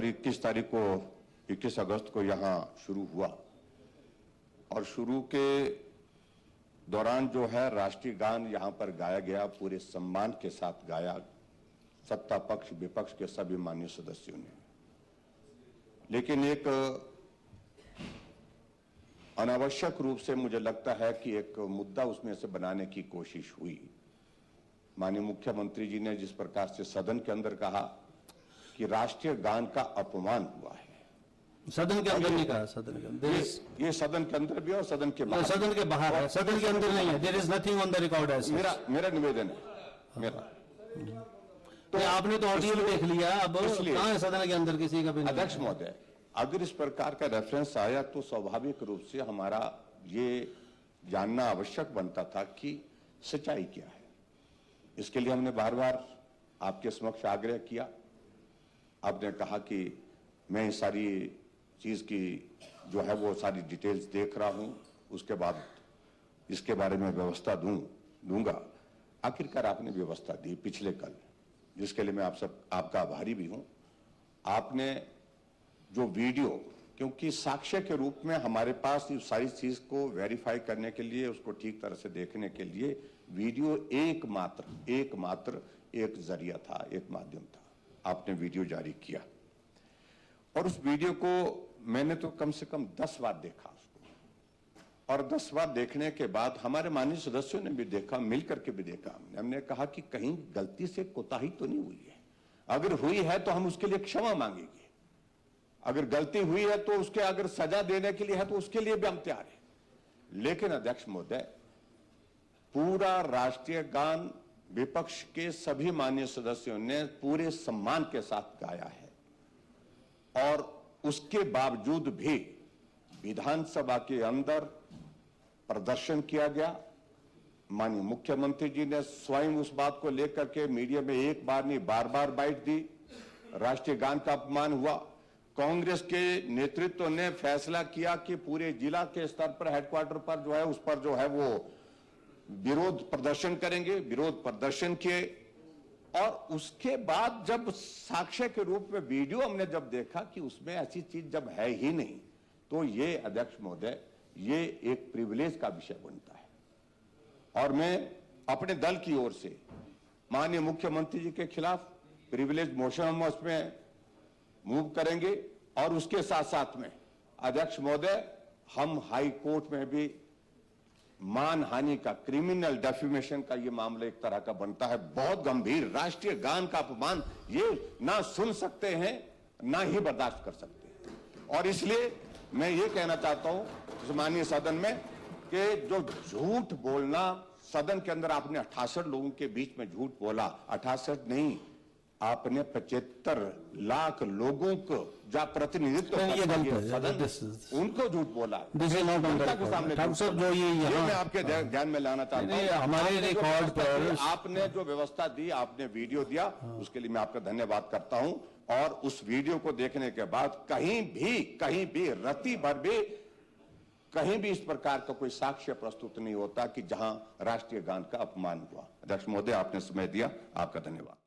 21 तारीख को 21 अगस्त को यहाँ शुरू हुआ और शुरू के दौरान जो है राष्ट्रीय गान यहाँ पर गाया गया, पूरे सम्मान के साथ गाया सत्ता पक्ष विपक्ष के सभी माननीय सदस्यों ने। लेकिन एक अनावश्यक रूप से मुझे लगता है कि एक मुद्दा उसमें से बनाने की कोशिश हुई। माननीय मुख्यमंत्री जी ने जिस प्रकार से सदन के अंदर कहा कि राष्ट्रीय गान का अपमान हुआ है, सदन के अंदर नहीं कहा, सदन के अंदर, ये सदन के अंदर भी और सदन के बाहर, सदन के बाहर है, सदन के अंदर नहीं है। There is nothing on the record as मेरा निवेदन है मेरा। तो आपने तो ऑडियो देख लिया, अब कहां है सदन के अंदर किसी का भी नहीं। अध्यक्ष महोदय, अगर इस प्रकार का रेफरेंस आया तो स्वाभाविक रूप से हमारा ये जानना आवश्यक बनता था कि सच्चाई क्या है। इसके लिए हमने बार बार आपके समक्ष आग्रह किया। आपने कहा कि मैं इस सारी चीज की जो है वो सारी डिटेल्स देख रहा हूं, उसके बाद इसके बारे में व्यवस्था दूंगा। आखिरकार आपने व्यवस्था दी पिछले कल, जिसके लिए मैं आपका आभारी भी हूं। आपने जो वीडियो, क्योंकि साक्ष्य के रूप में हमारे पास इस सारी चीज को वेरीफाई करने के लिए, उसको ठीक तरह से देखने के लिए वीडियो एकमात्र एक जरिया था, एक माध्यम था। आपने वीडियो जारी किया और उस वीडियो को मैंने तो कम से कम 10 बार देखा उसको, और 10 बार देखने के बाद हमारे माननीय सदस्यों ने भी देखा, मिलकर के भी देखा। हमने कहा कि कहीं गलती से कोताही तो नहीं हुई है। अगर हुई है तो हम उसके लिए क्षमा मांगेंगे, अगर गलती हुई है तो उसके अगर सजा देने के लिए है तो उसके लिए भी हम तैयार हैं। लेकिन अध्यक्ष महोदय, पूरा राष्ट्रीय गान विपक्ष के सभी माननीय सदस्यों ने पूरे सम्मान के साथ गाया है और उसके बावजूद भी विधानसभा के अंदर प्रदर्शन किया गया। माननीय मुख्यमंत्री जी ने स्वयं उस बात को लेकर के मीडिया में एक बार नहीं बार बाइट दी। राष्ट्रीय गान का अपमान हुआ। कांग्रेस के नेतृत्व ने फैसला किया कि पूरे जिला के स्तर पर हेडक्वार्टर पर जो है उस पर जो है वो विरोध प्रदर्शन करेंगे। विरोध प्रदर्शन किए और उसके बाद जब साक्ष्य के रूप में वीडियो हमने जब देखा कि उसमें ऐसी चीज जब है ही नहीं, तो ये अध्यक्ष महोदय, ये एक प्रिविलेज का विषय बनता है। और मैं अपने दल की ओर से माननीय मुख्यमंत्री जी के खिलाफ प्रिविलेज मोशन हम उसमें मूव करेंगे और उसके साथ साथ में अध्यक्ष महोदय, हम हाई कोर्ट में भी मानहानि का, क्रिमिनल डेफिमेशन का ये मामला एक तरह का बनता है, बहुत गंभीर। राष्ट्रीय गान का अपमान ये ना सुन सकते हैं ना ही बर्दाश्त कर सकते हैं। और इसलिए मैं ये कहना चाहता हूं माननीय सदन में कि जो झूठ बोलना, सदन के अंदर आपने 68 लोगों के बीच में झूठ बोला, 68 नहीं, आपने 75 लाख लोगों को जा प्रतिनिधित्व उनको झूठ बोला। जो ये मैं आपके ध्यान में लाना चाहता हूं। हमारे रिकॉर्ड पर आपने जो व्यवस्था दी, आपने वीडियो दिया, उसके लिए मैं आपका धन्यवाद करता हूं। और उस वीडियो को देखने के बाद कहीं भी रत्ती भर भी कहीं भी इस प्रकार का कोई साक्ष्य प्रस्तुत नहीं होता कि जहां राष्ट्रीय गान का अपमान हुआ। अध्यक्ष महोदय, आपने समय दिया, आपका धन्यवाद।